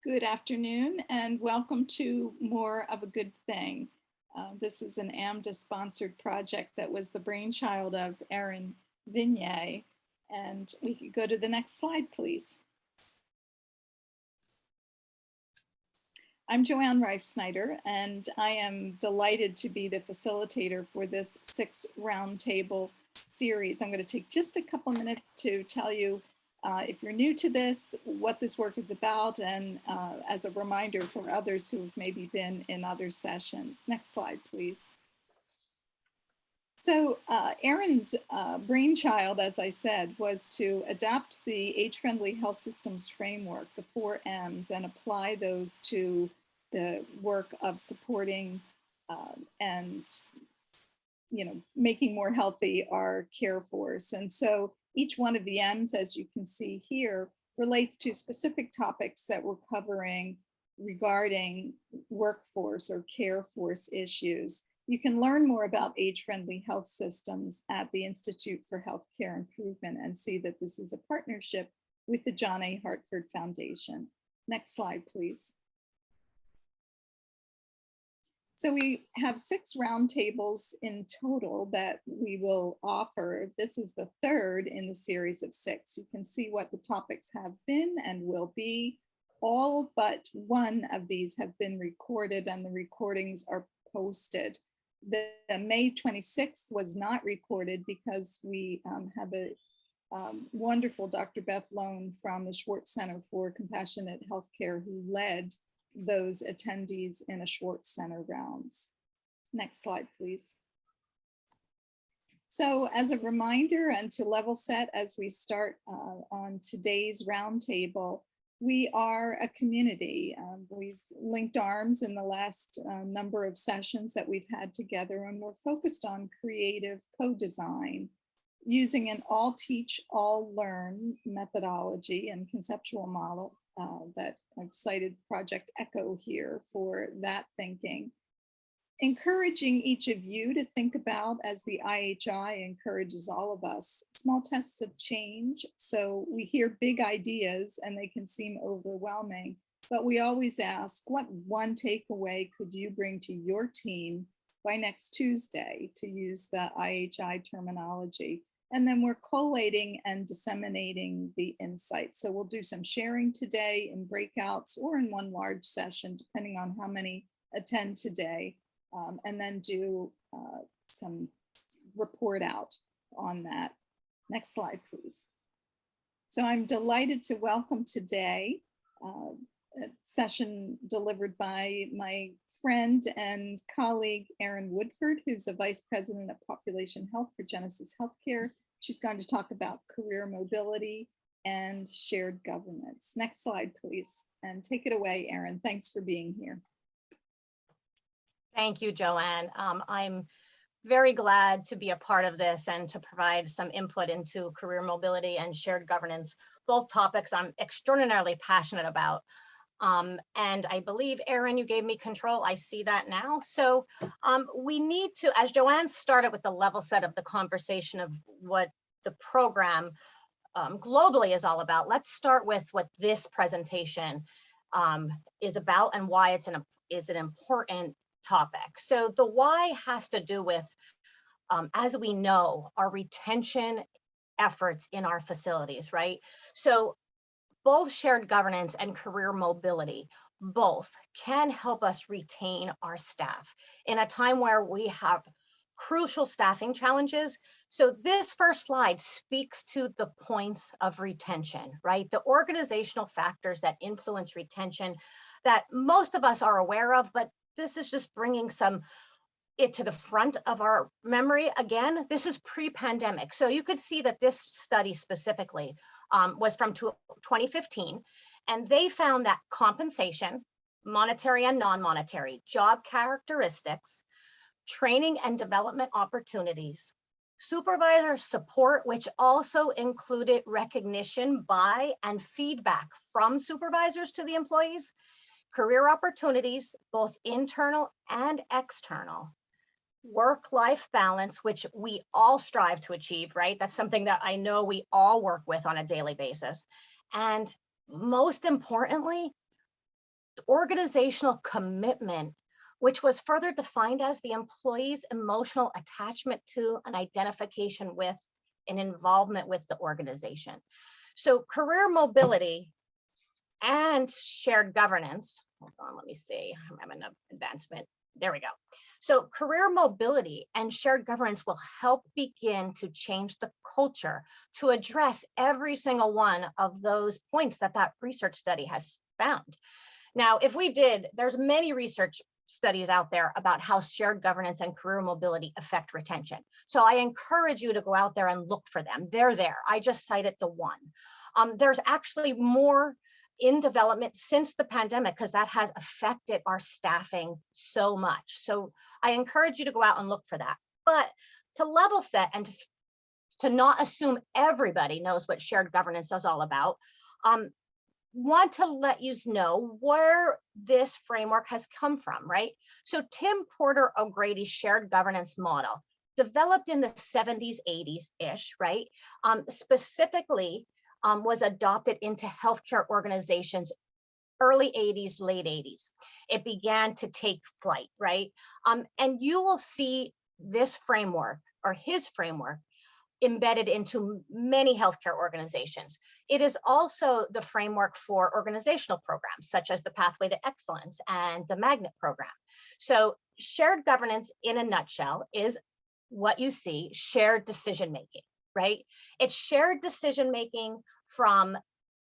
Good afternoon and welcome to More of a Good Thing. This is an AMDA-sponsored project that was the brainchild of Erin Vignay. And we could go to the next slide, please. I'm Joanne Reif-Snyder, and I am delighted to be the facilitator for this 6 roundtable series. I'm going to take just a couple minutes to tell you if you're new to this, what this work is about, and as a reminder for others who have maybe been in other sessions. Next slide, please. So Erin's brainchild, as I said, was to adapt the age-friendly health systems framework, the 4 M's, and apply those to the work of supporting and making more healthy our care force. And so each one of the M's, as you can see here, relates to specific topics that we're covering regarding workforce or care force issues. You can learn more about age-friendly health systems at the Institute for Healthcare Improvement and see that this is a partnership with the John A. Hartford Foundation. Next slide, please. So we have 6 roundtables in total that we will offer. This is the 3rd in the series of 6. You can see what the topics have been and will be. All but one of these have been recorded and the recordings are posted. The May 26th was not recorded because we have a wonderful Dr. Beth Loan from the Schwartz Center for Compassionate Healthcare who led those attendees in a Schwartz Center rounds. Next slide, please. So as a reminder and to level set as we start on today's roundtable, we are a community. We've linked arms in the last number of sessions that we've had together, and we're focused on creative co-design using an all teach, all learn methodology and conceptual model that I've cited Project Echo here for that thinking. Encouraging each of you to think about, as the IHI encourages all of us, small tests of change. So we hear big ideas and they can seem overwhelming, but we always ask, what one takeaway could you bring to your team by next Tuesday, to use the IHI terminology? And then we're collating and disseminating the insights. So we'll do some sharing today in breakouts or in one large session, depending on how many attend today, and then do some report out on that. Next slide, please. So I'm delighted to welcome today a session delivered by my friend and colleague, Erin Woodford, who's a Vice President of Population Health for Genesis Healthcare. She's going to talk about career mobility and shared governance. Next slide, please. And take it away, Erin. Thanks for being here. Thank you, Joanne. I'm very glad to be a part of this and to provide some input into career mobility and shared governance, both topics I'm extraordinarily passionate about. And I believe, Erin, you gave me control. I see that now. So we need to, as Joanne started with the level set of the conversation of what the program globally is all about, let's start with what this presentation is about and why it's an important topic. So the why has to do with, as we know, our retention efforts in our facilities, right? So both shared governance and career mobility, both can help us retain our staff in a time where we have crucial staffing challenges. So this first slide speaks to the points of retention, right? The organizational factors that influence retention that most of us are aware of, but this is just bringing it to the front of our memory. Again, this is pre-pandemic. So you could see that this study specifically was from 2015, and they found that compensation, monetary and non-monetary, job characteristics, training and development opportunities, supervisor support, which also included recognition by and feedback from supervisors to the employees, career opportunities, both internal and external, work-life balance, which we all strive to achieve, right? That's something that I know we all work with on a daily basis. And most importantly, organizational commitment, which was further defined as the employee's emotional attachment to, an identification with, an involvement with the organization. So career mobility and shared governance, hold on, let me see, I'm having an advancement. There we go. So career mobility and shared governance will help begin to change the culture to address every single one of those points that that research study has found. Now, if we did, there's many research studies out there about how shared governance and career mobility affect retention. So I encourage you to go out there and look for them. They're there. I just cited the one. There's actually more in development since the pandemic, because that has affected our staffing so much. So I encourage you to go out and look for that. But to level set and to not assume everybody knows what shared governance is all about, want to let you know where this framework has come from, right? So Tim Porter O'Grady's shared governance model, developed in the 70s, 80s-ish, right? Specifically was adopted into healthcare organizations early 80s, late 80s. It began to take flight, right? And you will see this framework, or his framework, embedded into many healthcare organizations. It is also the framework for organizational programs, such as the Pathway to Excellence and the Magnet program. So shared governance, in a nutshell, is what you see, shared decision-making, right? It's shared decision-making from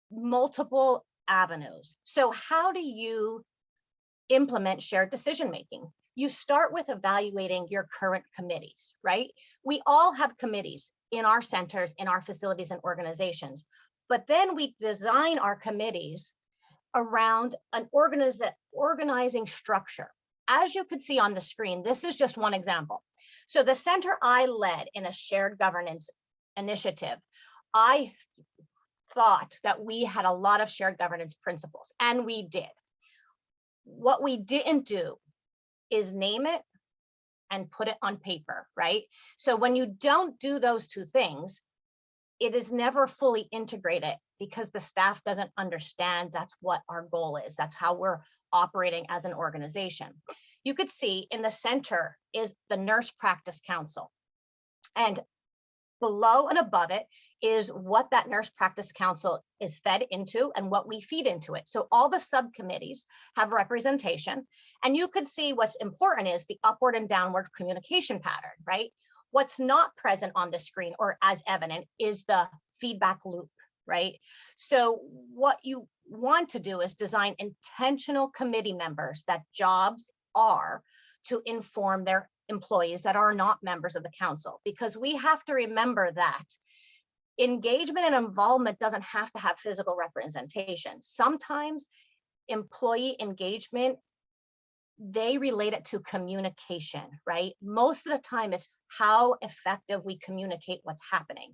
multiple avenues. So how do you implement shared decision-making? You start with evaluating your current committees, right? We all have committees in our centers, in our facilities and organizations, but then we design our committees around an organizing structure. As you could see on the screen, this is just one example. So the center I led in a shared governance initiative, I thought that we had a lot of shared governance principles, and we did. What we didn't do is name it and put it on paper, right? So when you don't do those two things, it is never fully integrated because the staff doesn't understand that's what our goal is. That's how we're operating as an organization. You could see in the center is the Nurse Practice Council. And below and above it is what that Nurse Practice Council is fed into and what we feed into it. So all the subcommittees have representation, and you could see what's important is the upward and downward communication pattern, right? What's not present on the screen or as evident is the feedback loop, right? So what you want to do is design intentional committee members that jobs are to inform their employees that are not members of the council, because we have to remember that engagement and involvement doesn't have to have physical representation. Sometimes employee engagement, they relate it to communication, right? Most of the time it's how effective we communicate what's happening.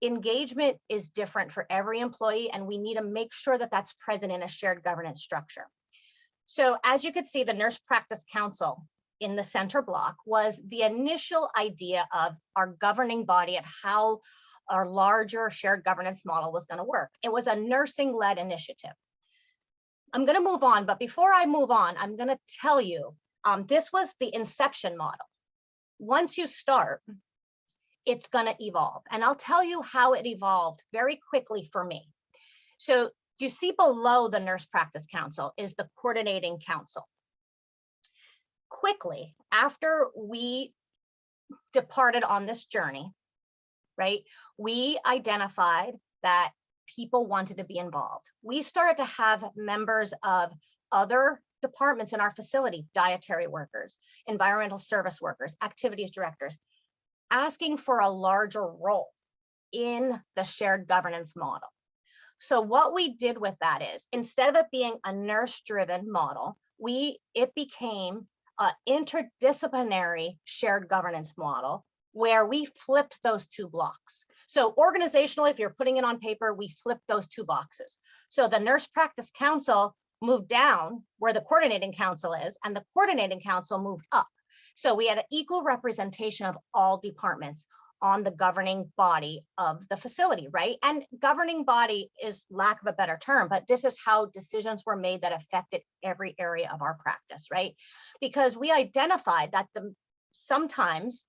Engagement is different for every employee, and we need to make sure that that's present in a shared governance structure. So as you could see, the Nurse Practice Council in the center block was the initial idea of our governing body of how our larger shared governance model was going to work. It was a nursing-led initiative. I'm going to move on, but before I move on, I'm going to tell you, this was the inception model. Once you start, it's going to evolve, and I'll tell you how it evolved very quickly for me. So you see below the Nurse Practice Council is the Coordinating Council. Quickly, after we departed on this journey, right, we identified that people wanted to be involved. We started to have members of other departments in our facility, dietary workers, environmental service workers, activities directors, asking for a larger role in the shared governance model. So what we did with that is, instead of it being a nurse-driven model, it became an interdisciplinary shared governance model where we flipped those two blocks. So organizationally, if you're putting it on paper, we flipped those two boxes. So the Nurse Practice Council moved down where the Coordinating Council is, and the Coordinating Council moved up. So we had an equal representation of all departments. on the governing body of the facility, right? And governing body is lack of a better term, but this is how decisions were made that affected every area of our practice, right? Because we identified that sometimes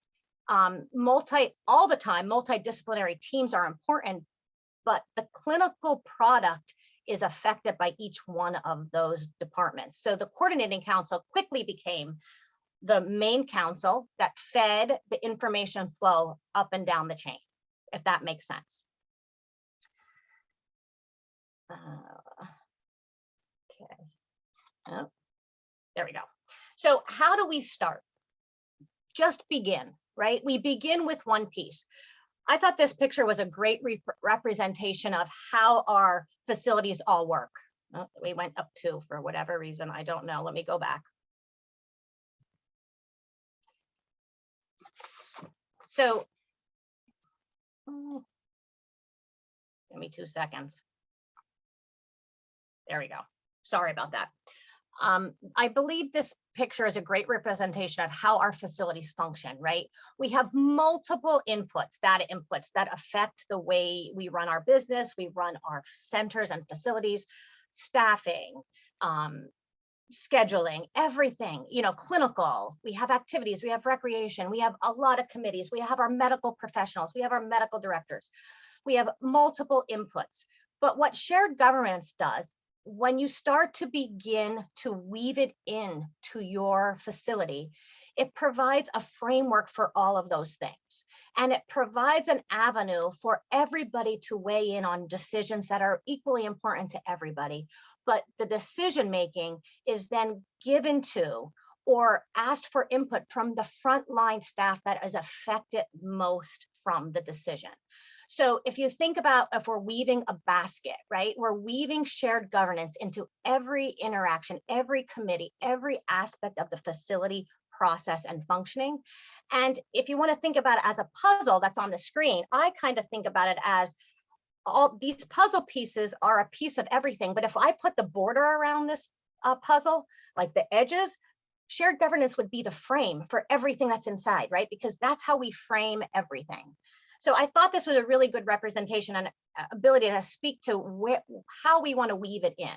all the time, multidisciplinary teams are important, but the clinical product is affected by each one of those departments. So the coordinating council quickly became the main council that fed the information flow up and down the chain, if that makes sense. Okay. Oh, there we go. So how do we start? Just begin, right? We begin with one piece. I thought this picture was a great representation of how our facilities all work. Oh, we went up 2 for whatever reason, I don't know. Let me go back. So, give me 2 seconds. There we go. Sorry about that. I believe this picture is a great representation of how our facilities function, right? We have multiple inputs, data inputs that affect the way we run our business, we run our centers and facilities, staffing, scheduling, everything, clinical, we have activities, we have recreation, we have a lot of committees, we have our medical professionals, we have our medical directors, we have multiple inputs. But what shared governance does, when you start to begin to weave it in to your facility, it provides a framework for all of those things. And it provides an avenue for everybody to weigh in on decisions that are equally important to everybody. But the decision-making is then given to or asked for input from the frontline staff that is affected most from the decision. So if you think about if we're weaving a basket, right, we're weaving shared governance into every interaction, every committee, every aspect of the facility process and functioning. And if you want to think about it as a puzzle that's on the screen, I kind of think about it as all these puzzle pieces are a piece of everything. But if I put the border around this puzzle, like the edges, shared governance would be the frame for everything that's inside, right? Because that's how we frame everything. So I thought this was a really good representation and ability to speak to how we want to weave it in.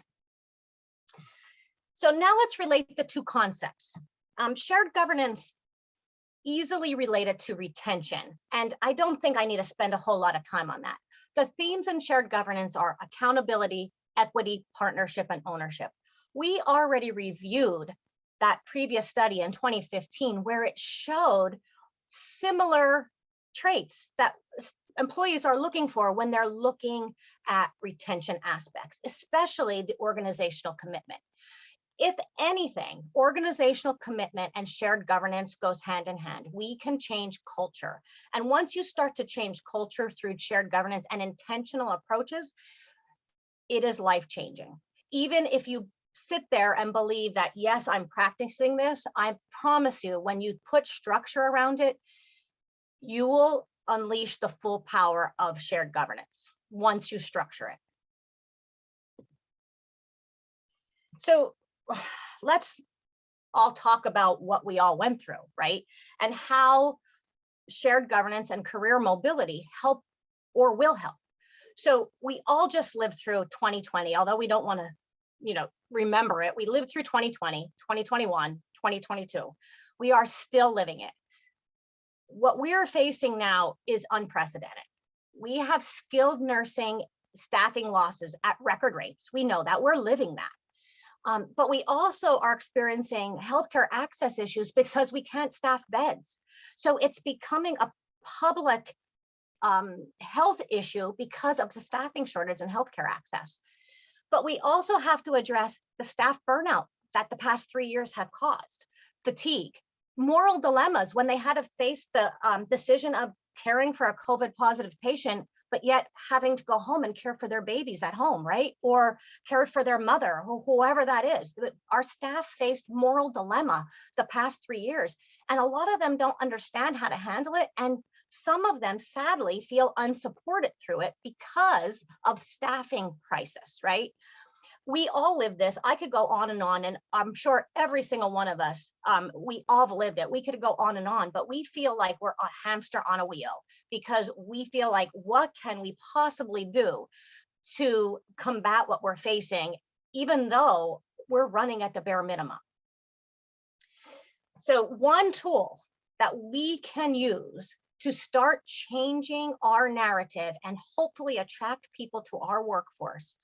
So now let's relate the two concepts. Shared governance, easily related to retention. And I don't think I need to spend a whole lot of time on that. The themes in shared governance are accountability, equity, partnership, and ownership. We already reviewed that previous study in 2015 where it showed similar traits that employees are looking for when they're looking at retention aspects, especially the organizational commitment. If anything, organizational commitment and shared governance goes hand in hand. We can change culture. And once you start to change culture through shared governance and intentional approaches, it is life-changing. Even if you sit there and believe that, yes, I'm practicing this, I promise you, when you put structure around it, you will unleash the full power of shared governance once you structure it. So let's all talk about what we all went through, right? And how shared governance and career mobility help or will help. So we all just lived through 2020, although we don't want to, remember it. We lived through 2020, 2021, 2022. We are still living it. What we are facing now is unprecedented. We have skilled nursing staffing losses at record rates. We know that, we're living that. But we also are experiencing healthcare access issues because we can't staff beds. So it's becoming a public health issue because of the staffing shortage and healthcare access. But we also have to address the staff burnout that the past 3 years have caused, fatigue, moral dilemmas when they had to face the decision of caring for a COVID positive patient, but yet having to go home and care for their babies at home, right? Or care for their mother, whoever that is. Our staff faced moral dilemma the past 3 years, and a lot of them don't understand how to handle it. And some of them sadly feel unsupported through it because of staffing crisis, right? We all live this. I could go on, and I'm sure every single one of us, we all have lived it. We could go on, but we feel like we're a hamster on a wheel because we feel like, what can we possibly do to combat what we're facing, even though we're running at the bare minimum? So one tool that we can use to start changing our narrative and hopefully attract people to our workforce,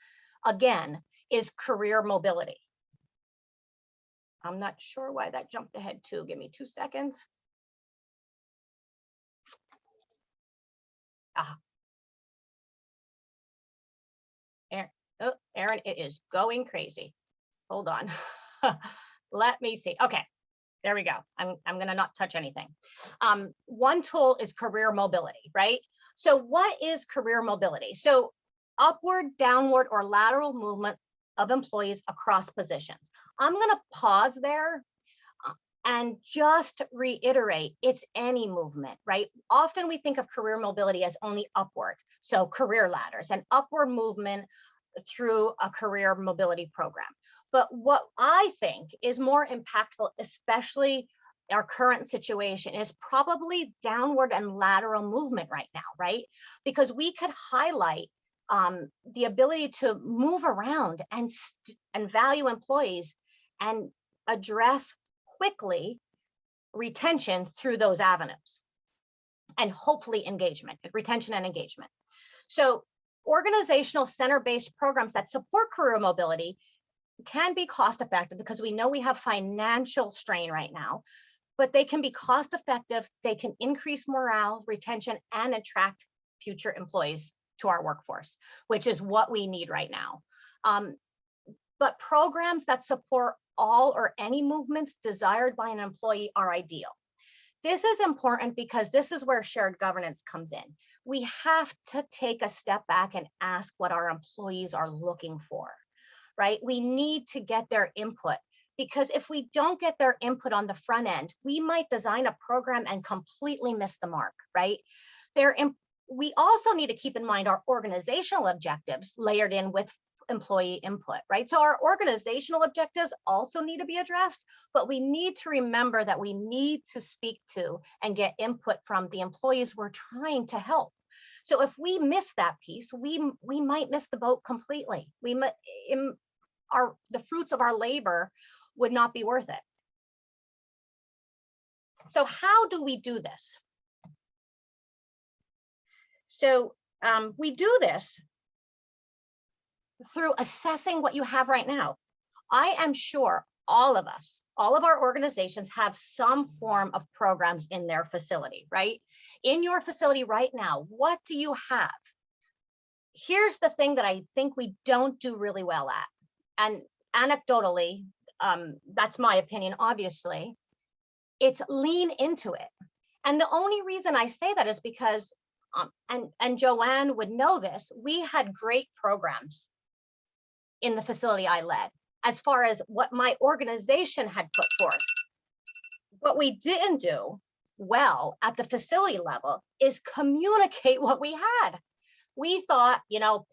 again, is career mobility. I'm not sure why that jumped ahead too. Give me 2 seconds. Aaron, it is going crazy. Hold on. Let me see. Okay, there we go. I'm gonna not touch anything. One tool is career mobility, right? So what is career mobility? So upward, downward, or lateral movement of employees across positions. I'm going to pause there and just reiterate, it's any movement, right? Often we think of career mobility as only upward, so career ladders and upward movement through a career mobility program. But what I think is more impactful, especially our current situation, is probably downward and lateral movement right now, right? Because we could highlight the ability to move around and value employees and address quickly retention through those avenues, and hopefully engagement, retention and engagement. So organizational center-based programs that support career mobility can be cost effective because we know we have financial strain right now, but they can be cost effective. They can increase morale, retention, and attract future employees to our workforce, which is what we need right now. But programs that support all or any movements desired by an employee are ideal. This is important because this is where shared governance comes in. We have to take a step back and ask what our employees are looking for, right? We need to get their input, because if we don't get their input on the front end, we might design a program and completely miss the mark, right? We also need to keep in mind our organizational objectives layered in with employee input, right? So our organizational objectives also need to be addressed, but we need to remember that we need to speak to and get input from the employees we're trying to help. So if we miss that piece, we might miss the boat completely. The fruits of our labor would not be worth it. So how do we do this? So we do this through assessing what you have right now. I am sure all of us, all of our organizations have some form of programs in their facility, right? In your facility right now, what do you have? Here's the thing that I think we don't do really well at. And anecdotally, that's my opinion, obviously, it's lean into it. And the only reason I say that is because, and Joanne would know this, we had great programs in the facility I led, as far as what my organization had put forth. What we didn't do well at the facility level is communicate what we had. We thought,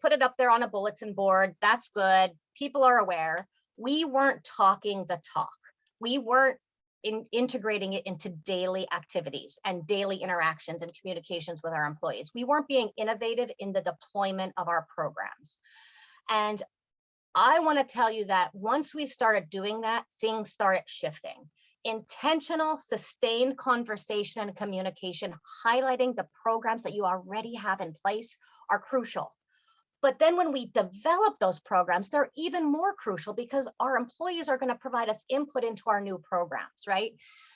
put it up there on a bulletin board, that's good, people are aware. We weren't talking the talk. We weren't integrating it into daily activities and daily interactions and communications with our employees. We weren't being innovative in the deployment of our programs. And I want to tell you that once we started doing that, things started shifting. Intentional, sustained conversation and communication, highlighting the programs that you already have in place, are crucial. But then when we develop those programs, they're even more crucial because our employees are going to provide us input into our new programs, right?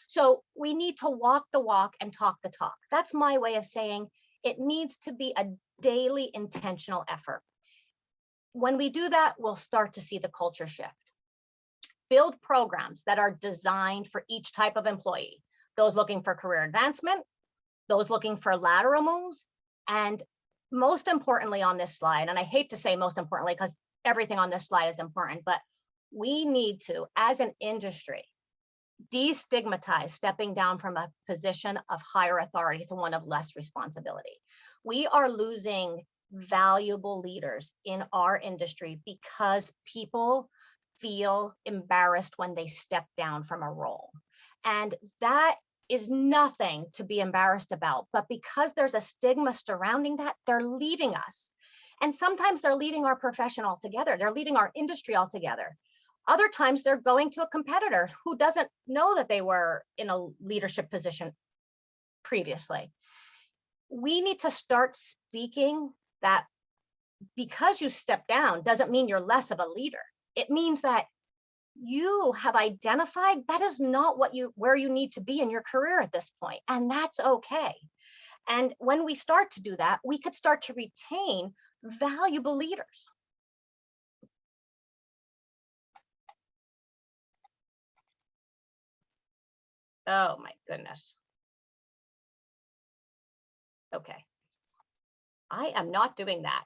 So we need to walk the walk and talk the talk. That's my way of saying it needs to be a daily intentional effort. When we do that, we'll start to see the culture shift. Build programs that are designed for each type of employee, those looking for career advancement, those looking for lateral moves, and most importantly on this slide, and I hate to say most importantly because everything on this slide is important, but we need to, as an industry, destigmatize stepping down from a position of higher authority to one of less responsibility. We are losing valuable leaders in our industry because people feel embarrassed when they step down from a role. And that is nothing to be embarrassed about, but because there's a stigma surrounding that, they're leaving us. And sometimes they're leaving our profession altogether. They're leaving our industry altogether. Other times they're going to a competitor who doesn't know that they were in a leadership position previously. We need to start speaking that because you step down doesn't mean you're less of a leader. It means that you have identified that is not where you need to be in your career at this point, and that's okay. And when we start to do that, we could start to retain valuable leaders. Oh my goodness. Okay. I am not doing that.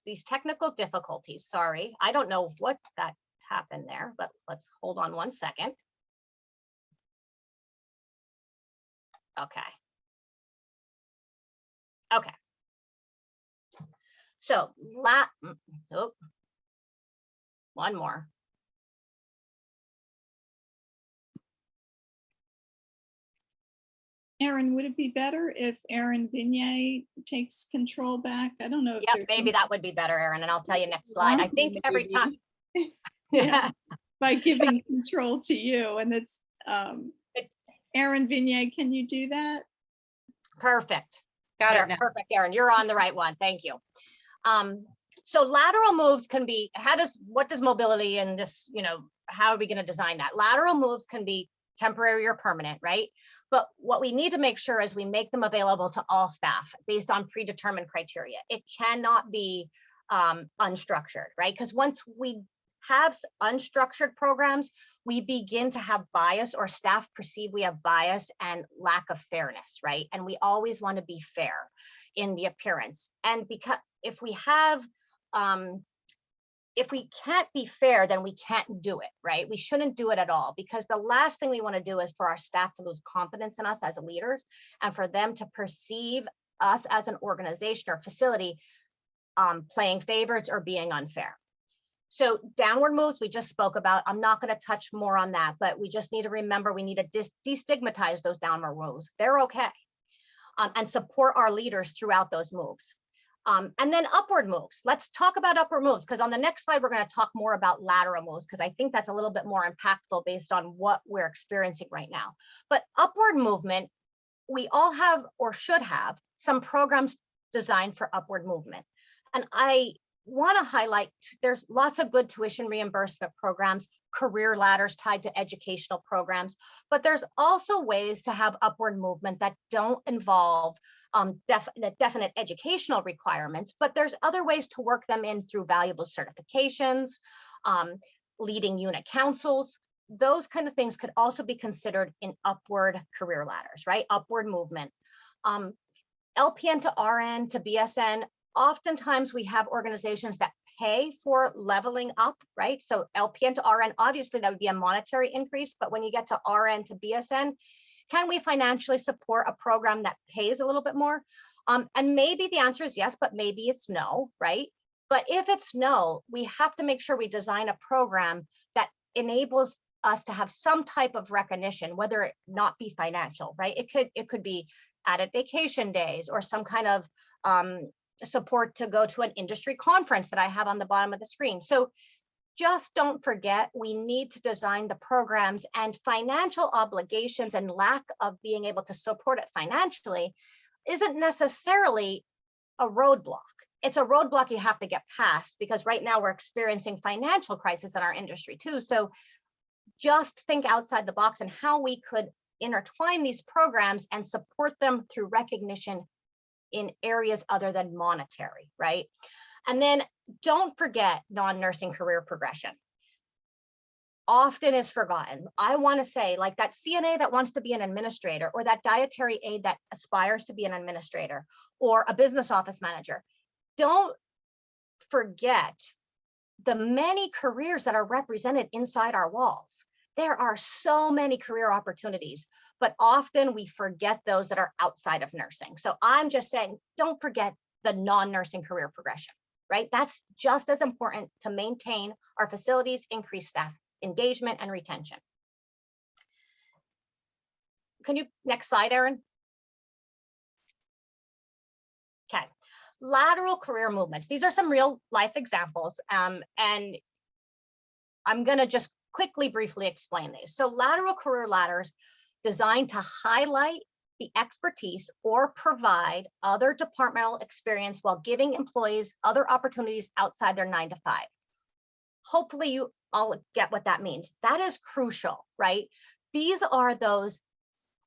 These technical difficulties, sorry. I don't know what that happened there, but let's hold on one second. Okay. Okay. So one more. Erin, would it be better if Erin Vignay takes control back? I don't know if Yep, maybe that would be better, Erin, and I'll tell you next slide. I think every time. Yeah, by giving control to you, and it's Erin Vignay, can you do that? Perfect. Got it now. Perfect, Erin, you're on the right one. Thank you. So lateral moves can be, what does mobility and this, how are we going to design that? Lateral moves can be temporary or permanent, right? But what we need to make sure is we make them available to all staff based on predetermined criteria. It cannot be unstructured, right? Because once we have unstructured programs, we begin to have bias, or staff perceive we have bias and lack of fairness, right? And we always want to be fair in the appearance. And because if we can't be fair, then we can't do it, right? We shouldn't do it at all, because the last thing we want to do is for our staff to lose confidence in us as leaders, and for them to perceive us as an organization or facility playing favorites or being unfair. So downward moves, we just spoke about. I'm not going to touch more on that, but we just need to remember we need to destigmatize those downward moves. They're okay. And support our leaders throughout those moves. And then upward moves. Let's talk about upward moves, because on the next slide, we're going to talk more about lateral moves, because I think that's a little bit more impactful based on what we're experiencing right now. But upward movement, we all have or should have some programs designed for upward movement. And I want to highlight, there's lots of good tuition reimbursement programs, career ladders tied to educational programs, but there's also ways to have upward movement that don't involve definite educational requirements, but there's other ways to work them in through valuable certifications, leading unit councils. Those kind of things could also be considered in upward career ladders, right? Upward movement. LPN to RN to BSN, oftentimes we have organizations that pay for leveling up, right? So LPN to RN, obviously that would be a monetary increase, but when you get to RN to BSN, can we financially support a program that pays a little bit more? And maybe the answer is yes, but maybe it's no, right? But if it's no, we have to make sure we design a program that enables us to have some type of recognition, whether it not be financial, right? It could be added vacation days or some kind of support to go to an industry conference that I have on the bottom of the screen. So just don't forget, we need to design the programs, and financial obligations and lack of being able to support it financially isn't necessarily a roadblock. It's a roadblock you have to get past, because right now we're experiencing financial crisis in our industry too. So just think outside the box and how we could intertwine these programs and support them through recognition in areas other than monetary, right? And then don't forget non-nursing career progression. Often is forgotten. I want to say, like that CNA that wants to be an administrator, or that dietary aide that aspires to be an administrator, or a business office manager. Don't forget the many careers that are represented inside our walls. There are so many career opportunities, but often we forget those that are outside of nursing. So I'm just saying, don't forget the non-nursing career progression, right? That's just as important to maintain our facilities, increase staff engagement and retention. Can you, next slide, Erin? Okay, lateral career movements. These are some real life examples, and I'm gonna just quickly, briefly explain these. So lateral career ladders designed to highlight the expertise or provide other departmental experience while giving employees other opportunities outside their 9 to 5. Hopefully you all get what that means. That is crucial, right? These are those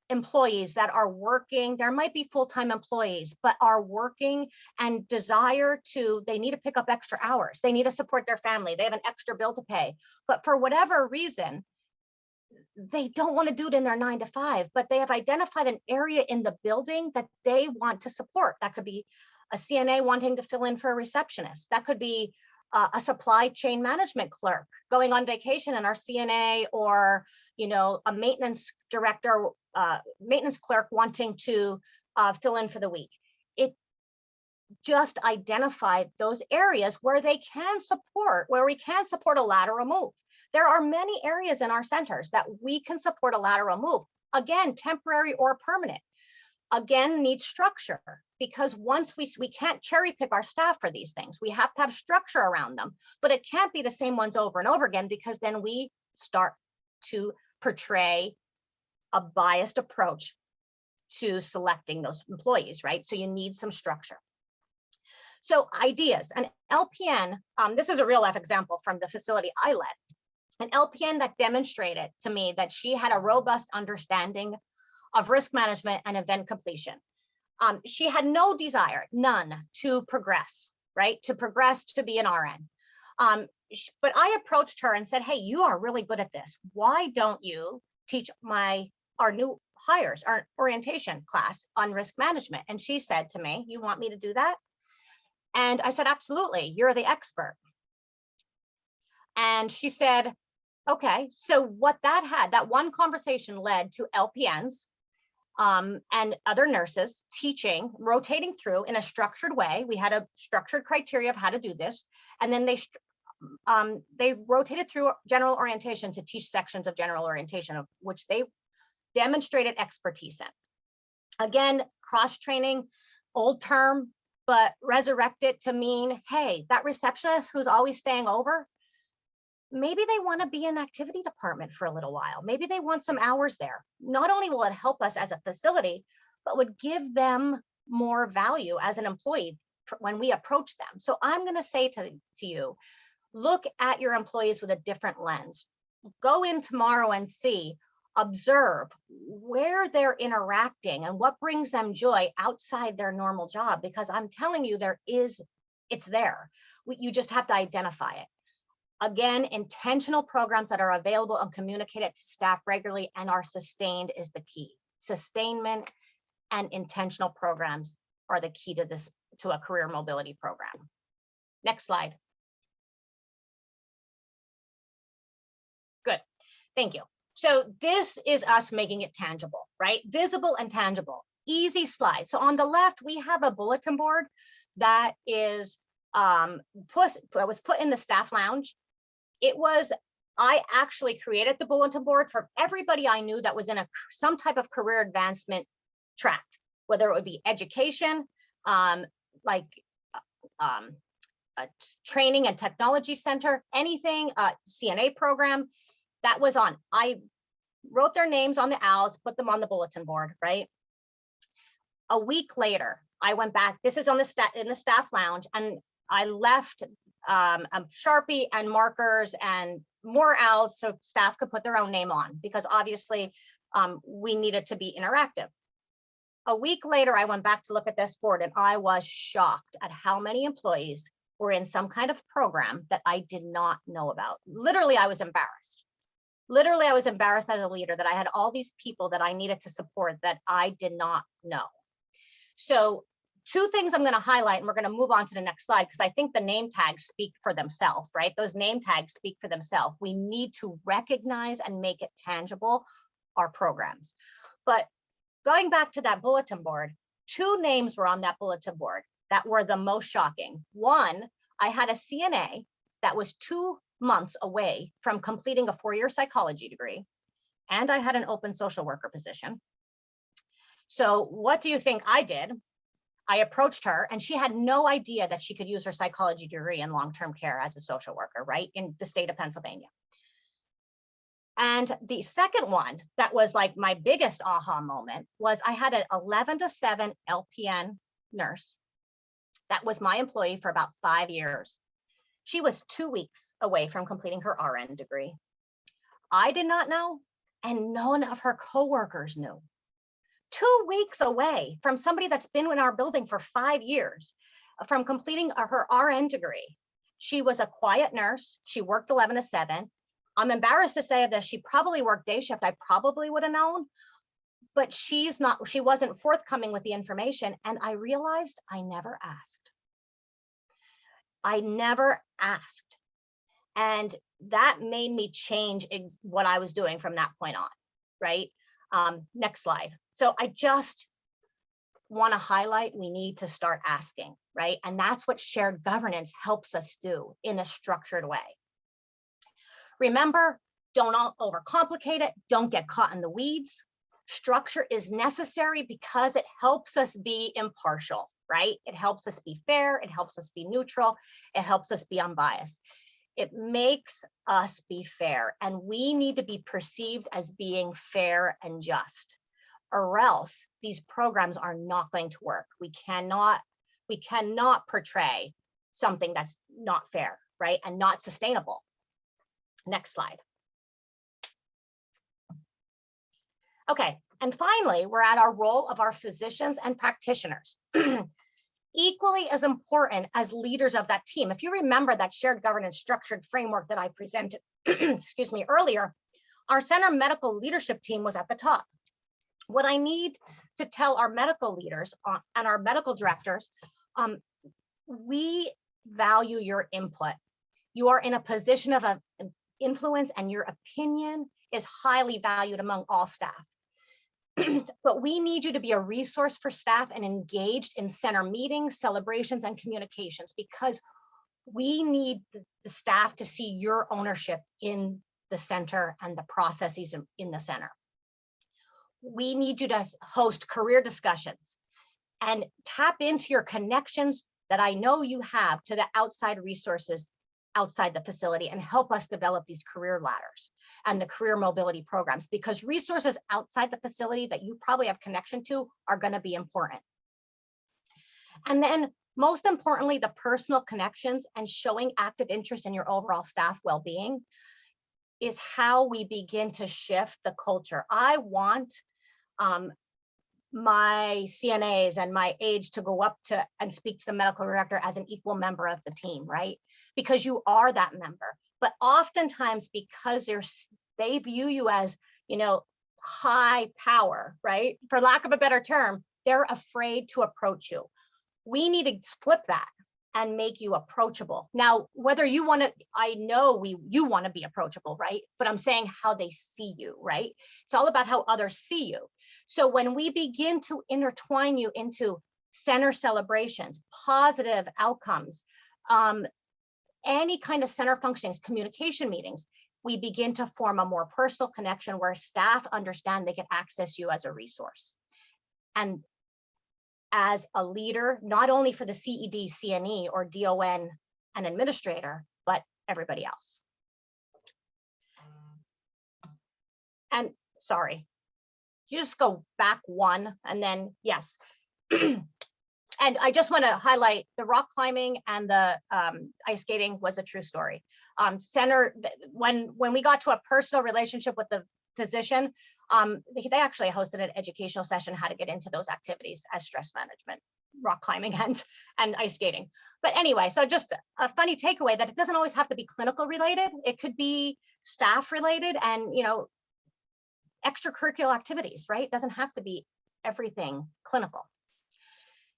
employees that are working, there might be full-time employees, but are working and desire to, they need to pick up extra hours. They need to support their family. They have an extra bill to pay. But for whatever reason, they don't want to do it in their 9 to 5, but they have identified an area in the building that they want to support. That could be a CNA wanting to fill in for a receptionist. That could be a supply chain management clerk going on vacation, and our CNA or, you know, a maintenance director, maintenance clerk wanting to fill in for the week. It just identified those areas where they can support, where we can support a lateral move. There are many areas in our centers that we can support a lateral move. Again, temporary or permanent. Again, needs structure, because once we can't cherry pick our staff for these things. We have to have structure around them, but it can't be the same ones over and over again, because then we start to portray a biased approach to selecting those employees, right? So you need some structure. So ideas, an LPN, this is a real life example from the facility I led, an LPN that demonstrated to me that she had a robust understanding of risk management and event completion. She had no desire, none, to progress, right? To progress to be an RN. But I approached her and said, hey, you are really good at this. Why don't you teach our new hires, our orientation class on risk management? And she said to me, you want me to do that? And I said, absolutely, you're the expert. And she said, okay. So what that one conversation led to LPNs and other nurses teaching, rotating through in a structured way. We had a structured criteria of how to do this. And then they rotated through general orientation to teach sections of general orientation, of which they demonstrated expertise in. Again, cross-training, old term, but resurrect it to mean, hey, that receptionist who's always staying over, maybe they want to be in activity department for a little while. Maybe they want some hours there. Not only will it help us as a facility, but would give them more value as an employee when we approach them. So I'm going to say to you, look at your employees with a different lens. Go in tomorrow and see, observe where they're interacting and what brings them joy outside their normal job, because I'm telling you, it's there. You just have to identify it. Again, intentional programs that are available and communicated to staff regularly and are sustained is the key. Sustainment and intentional programs are the key to a career mobility program. Next slide. Good, thank you. So this is us making it tangible, right? Visible and tangible, easy slide. So on the left, we have a bulletin board that was put in the staff lounge. I actually created the bulletin board for everybody I knew that was in some type of career advancement track, whether it would be education, like a training and technology center, anything, CNA program that was on. I wrote their names on the owls, put them on the bulletin board, right? A week later, I went back, this is on in the staff lounge, and I left a Sharpie and markers and more owls so staff could put their own name on, because obviously we needed to be interactive. A week later, I went back to look at this board and I was shocked at how many employees were in some kind of program that I did not know about. Literally, I was embarrassed. Literally, I was embarrassed as a leader that I had all these people that I needed to support that I did not know. So two things I'm going to highlight, and we're going to move on to the next slide, because I think the name tags speak for themselves, right? Those name tags speak for themselves. We need to recognize and make it tangible, our programs. But going back to that bulletin board, two names were on that bulletin board that were the most shocking. One, I had a CNA that was 2 months away from completing a 4-year psychology degree, and I had an open social worker position. So what do you think I did? I approached her, and she had no idea that she could use her psychology degree in long-term care as a social worker, right, in the state of Pennsylvania. And the second one that was like my biggest aha moment was I had an 11 to 7 LPN nurse that was my employee for about 5 years. She was 2 weeks away from completing her RN degree. I did not know, and none of her coworkers knew. 2 weeks away from somebody that's been in our building for 5 years from completing her RN degree. She was a quiet nurse. She worked 11 to 7. I'm embarrassed to say that she probably worked day shift. I probably would have known, but she wasn't forthcoming with the information. And I realized I never asked. I never asked. And that made me change what I was doing from that point on, right? Next slide. So I just want to highlight, we need to start asking, right? And that's what shared governance helps us do in a structured way. Remember, don't overcomplicate it. Don't get caught in the weeds. Structure is necessary because it helps us be impartial, right? It helps us be fair. It helps us be neutral. It helps us be unbiased. It makes us be fair, and we need to be perceived as being fair and just, or else these programs are not going to work. We cannot portray something that's not fair, right? And not sustainable. Next slide. Okay, and finally, we're at our role of our physicians and practitioners. Equally as important as leaders of that team. If you remember that shared governance structured framework that I presented, excuse me, earlier, our center medical leadership team was at the top. What I need to tell our medical leaders and our medical directors, we value your input. You are in a position of influence, and your opinion is highly valued among all staff. But we need you to be a resource for staff and engaged in center meetings, celebrations, and communications, because we need the staff to see your ownership in the center and the processes in the center. We need you to host career discussions and tap into your connections that I know you have to the outside resources outside the facility, and help us develop these career ladders and the career mobility programs, because resources outside the facility that you probably have connection to are going to be important. And then most importantly, the personal connections and showing active interest in your overall staff well-being is how we begin to shift the culture. I want my CNAs and my aides to go up to and speak to the medical director as an equal member of the team, right? Because you are that member. But oftentimes, because they view you as, high power, right? For lack of a better term, they're afraid to approach you. We need to flip that and make you approachable. Now, whether you want to, I know you want to be approachable, right? But I'm saying how they see you, right? It's all about how others see you. So when we begin to intertwine you into center celebrations, positive outcomes, any kind of center functionings, communication meetings, we begin to form a more personal connection where staff understand they can access you as a resource. And as a leader, not only for the CED, CNE, or DON and administrator, but everybody else. And sorry, you just go back one, and then yes. And I just want to highlight the rock climbing and the ice skating was a true story. When we got to a personal relationship with the physician, they actually hosted an educational session how to get into those activities as stress management, rock climbing and ice skating. But anyway, so just a funny takeaway that it doesn't always have to be clinical related. It could be staff related and extracurricular activities, right? It doesn't have to be everything clinical.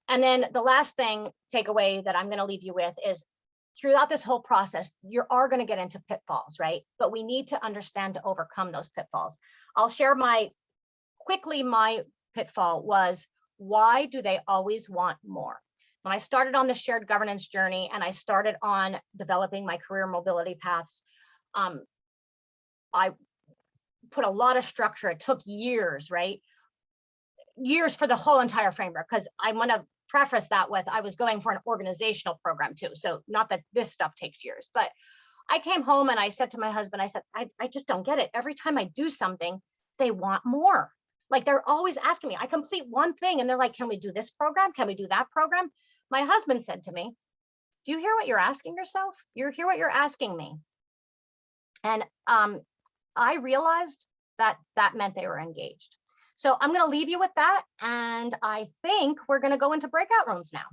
And then the last takeaway that I'm going to leave you with is throughout this whole process, you are going to get into pitfalls, right? But we need to understand to overcome those pitfalls. I'll share my pitfall was, why do they always want more? when I started on the shared governance journey and I started on developing my career mobility paths, I put a lot of structure. It took years, right? Years for the whole entire framework, because I want to preface that with, I was going for an organizational program too. So not that this stuff takes years, but I came home and I said to my husband, I said, I just don't get it. Every time I do something, they want more. Like they're always asking me, I complete one thing and they're like, can we do this program? Can we do that program? My husband said to me, do you hear what you're asking yourself? You hear what you're asking me? And I realized that that meant they were engaged. So I'm going to leave you with that. And I think we're going to go into breakout rooms now.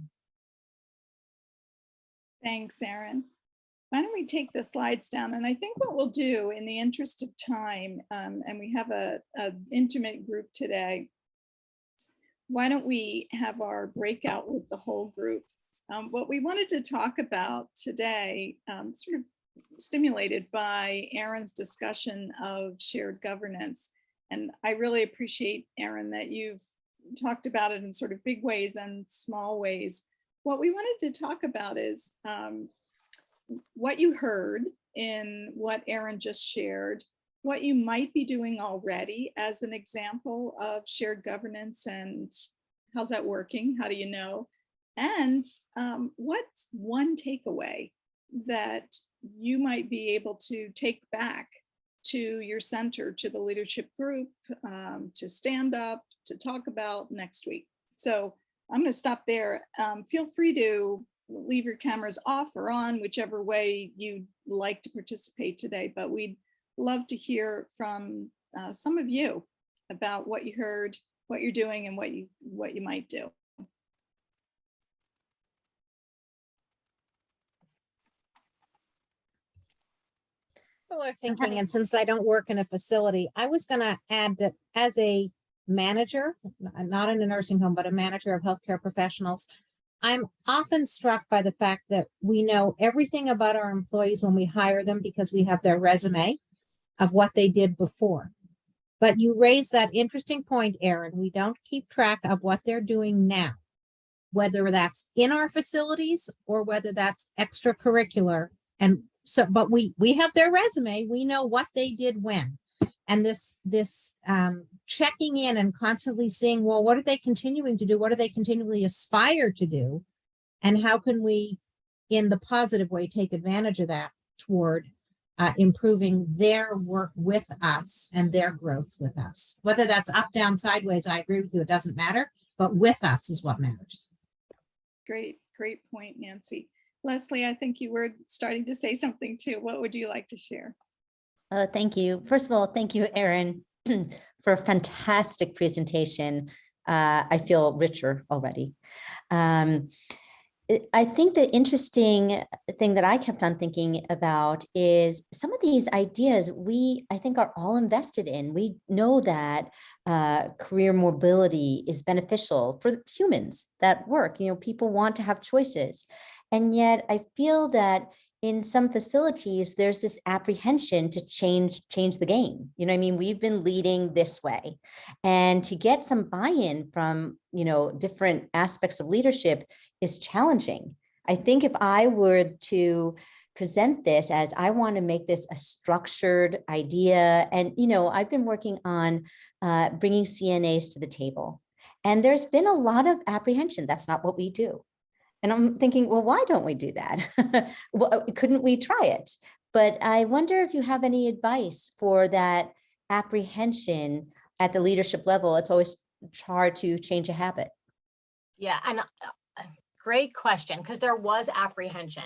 Thanks, Erin. Why don't we take the slides down? And I think what we'll do in the interest of time, and we have a intimate group today, why don't we have our breakout with the whole group? What we wanted to talk about today, sort of stimulated by Erin's discussion of shared governance. And I really appreciate, Erin, that you've talked about it in sort of big ways and small ways. What we wanted to talk about is what you heard in what Erin just shared, what you might be doing already as an example of shared governance, and how's that working? How do you know? And what's one takeaway that you might be able to take back to your center, to the leadership group, to stand up, to talk about next week? So I'm going to stop there. Feel free to leave your cameras off or on, whichever way you'd like to participate today, but we'd love to hear from some of you about what you heard, what you're doing, and what you might do. People are thinking, and since I don't work in a facility, I was going to add that as a manager, not in a nursing home, but a manager of healthcare professionals, I'm often struck by the fact that we know everything about our employees when we hire them because we have their resume of what they did before. But you raise that interesting point, Erin. We don't keep track of what they're doing now, whether that's in our facilities or whether that's extracurricular. And so, but we have their resume. We know what they did when. And this checking in and constantly seeing, well, what are they continuing to do? What do they continually aspire to do? And how can we, in the positive way, take advantage of that toward improving their work with us and their growth with us? Whether that's up, down, sideways, I agree with you, it doesn't matter, but with us is what matters. Great point, Nancy. Leslie, I think you were starting to say something too. What would you like to share? Thank you. First of all, thank you, Erin, for a fantastic presentation. I feel richer already. I think the interesting thing that I kept on thinking about is some of these ideas I think are all invested in. We know that career mobility is beneficial for humans that work. You know, people want to have choices. And yet I feel that in some facilities, there's this apprehension to change the game. You know what I mean? We've been leading this way. And to get some buy-in from, you know, different aspects of leadership is challenging. I think if I were to present this as I want to make this a structured idea, and, you know, I've been working on bringing CNAs to the table. And there's been a lot of apprehension. That's not what we do. And I'm thinking, well, why don't we do that? Well, couldn't we try it? But I wonder if you have any advice for that apprehension at the leadership level. It's always hard to change a habit. Yeah, and great question, because there was apprehension.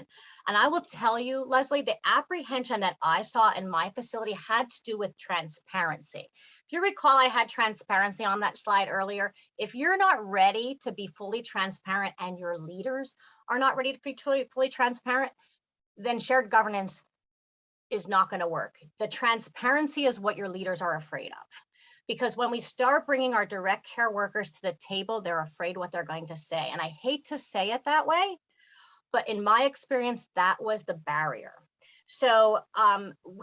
And I will tell you, Leslie, the apprehension that I saw in my facility had to do with transparency. If you recall, I had transparency on that slide earlier. If you're not ready to be fully transparent and your leaders are not ready to be fully transparent, then shared governance is not going to work. The transparency is what your leaders are afraid of. Because when we start bringing our direct care workers to the table, they're afraid what they're going to say. And I hate to say it that way, but in my experience, that was the barrier. So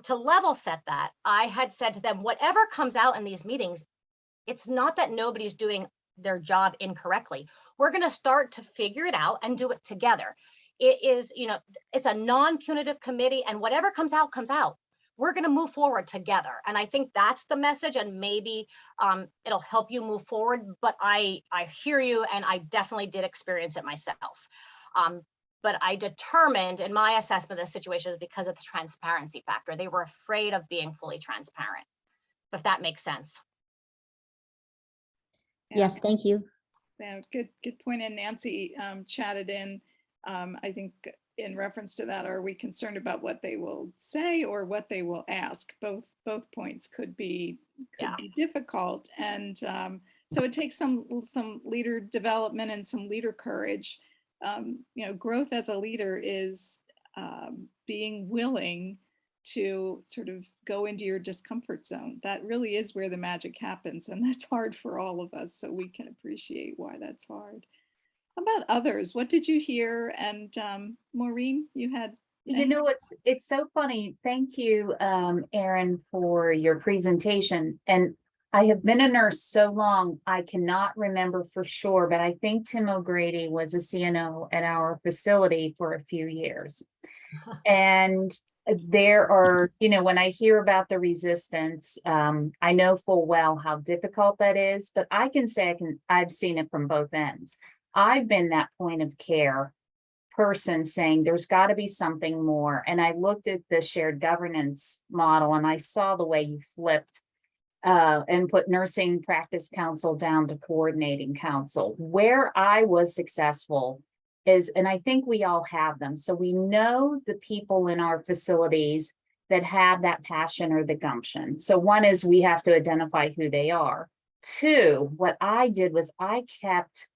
to level set that, I had said to them, whatever comes out in these meetings, it's not that nobody's doing their job incorrectly. We're going to start to figure it out and do it together. It is, it's a non-punitive committee, and whatever comes out, comes out. We're going to move forward together. And I think that's the message, and maybe it'll help you move forward. But I hear you, and I definitely did experience it myself. But I determined in my assessment of the situation is because of the transparency factor. They were afraid of being fully transparent, if that makes sense. Yes, thank you. Yeah, good point. And Nancy chatted in, I think in reference to that, are we concerned about what they will say or what they will ask? Both points could be difficult. And so it takes some leader development and some leader courage. Growth as a leader is being willing to sort of go into your discomfort zone. That really is where the magic happens. And that's hard for all of us. So we can appreciate why that's hard. How about others? What did you hear? And Maureen, you had. It's so funny. Thank you, Erin, for your presentation. And I have been a nurse so long, I cannot remember for sure, but I think Tim O'Grady was a CNO at our facility for a few years. And there are, when I hear about the resistance, I know full well how difficult that is, but I can say I've seen it from both ends. I've been that point of care person saying there's got to be something more. And I looked at the shared governance model and I saw the way you flipped and put nursing practice council down to coordinating council. Where I was successful is, and I think we all have them, so we know the people in our facilities that have that passion or the gumption. So one is we have to identify who they are. Two, what I did was I kept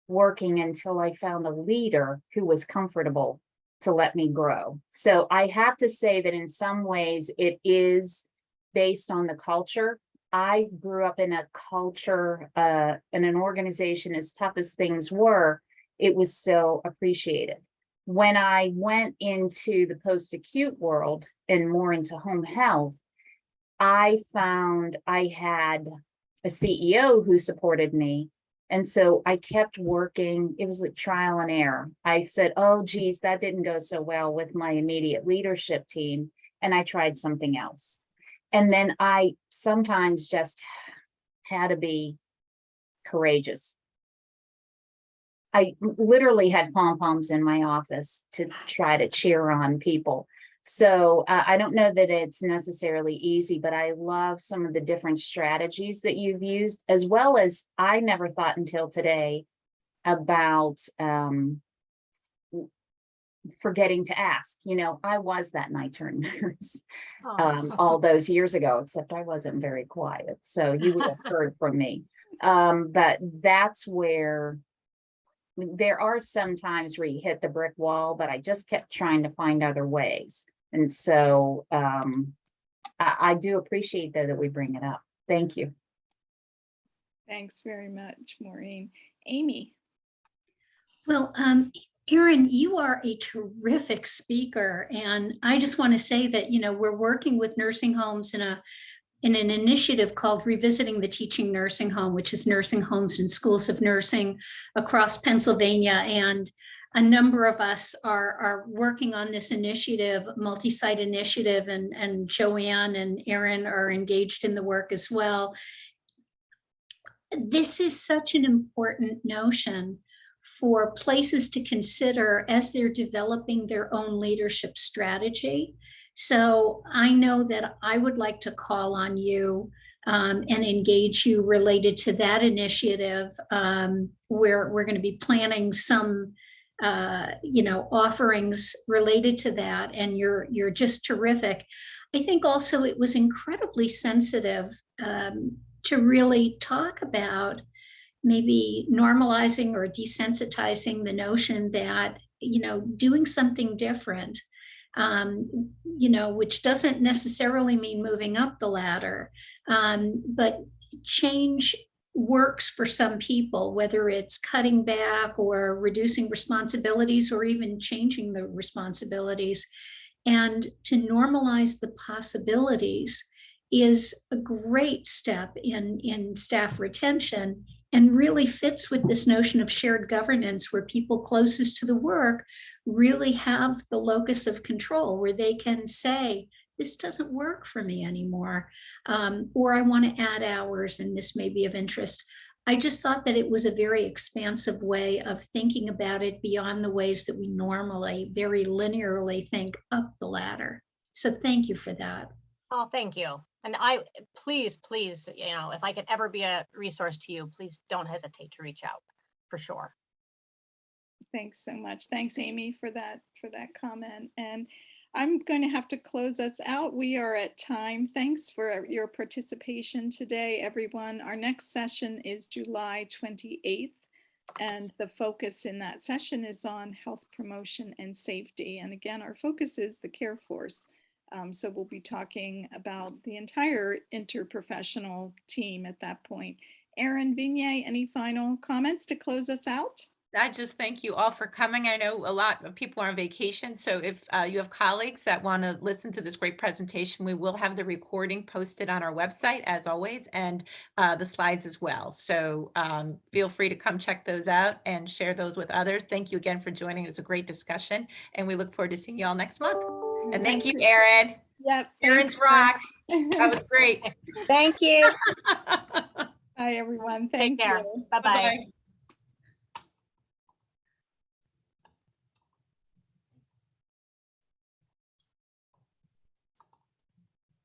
working until I found a leader who was comfortable to let me grow. So I have to say that in some ways it is based on the culture. I grew up in a culture, in an organization, as tough as things were, it was still appreciated. When I went into the post-acute world and more into home health, I found I had a CEO who supported me. And so I kept working. It was like trial and error. I said, oh, geez, that didn't go so well with my immediate leadership team. And I tried something else. And then I sometimes just had to be courageous. I literally had pom-poms in my office to try to cheer on people. So I don't know that it's necessarily easy, but I love some of the different strategies that you've used, as well as I never thought until today about forgetting to ask. I was that night-term nurse all those years ago, except I wasn't very quiet. So you would have heard from me. But that's where there are some times where you hit the brick wall, but I just kept trying to find other ways. And so I do appreciate though that we bring it up. Thank you. Thanks very much, Maureen. Amy. Well, Erin, you are a terrific speaker. And I just want to say that, we're working with nursing homes in an initiative called Revisiting the Teaching Nursing Home, which is nursing homes and schools of nursing across Pennsylvania. And a number of us are working on this initiative, multi-site initiative, and Joanne and Erin are engaged in the work as well. This is such an important notion for places to consider as they're developing their own leadership strategy. So I know that I would like to call on you and engage you related to that initiative, where we're going to be planning some offerings related to that. And you're just terrific. I think also it was incredibly sensitive to really talk about maybe normalizing or desensitizing the notion that, doing something different, which doesn't necessarily mean moving up the ladder, but change works for some people, whether it's cutting back or reducing responsibilities or even changing the responsibilities. And to normalize the possibilities is a great step in staff retention and really fits with this notion of shared governance, where people closest to the work really have the locus of control, where they can say, this doesn't work for me anymore, or I want to add hours and this may be of interest. I just thought that it was a very expansive way of thinking about it beyond the ways that we normally very linearly think up the ladder. So thank you for that. Oh, thank you. And please, if I could ever be a resource to you, please don't hesitate to reach out, for sure. Thanks so much. Thanks, Amy, for that comment. And I'm going to have to close us out. We are at time. Thanks for your participation today, everyone. Our next session is July 28th, and the focus in that session is on health promotion and safety. And again, our focus is the care force. So we'll be talking about the entire interprofessional team at that point. Erin, Vignay, any final comments to close us out? I just thank you all for coming. I know a lot of people are on vacation, so if you have colleagues that want to listen to this great presentation, we will have the recording posted on our website as always, and the slides as well. So feel free to come check those out and share those with others. Thank you again for joining. It was a great discussion, and we look forward to seeing you all next month. And thank you, Erin. Yep. Erin's rock. That was great. Thank you. Hi, everyone. Take Thank care. you. Bye-bye. Bye-bye.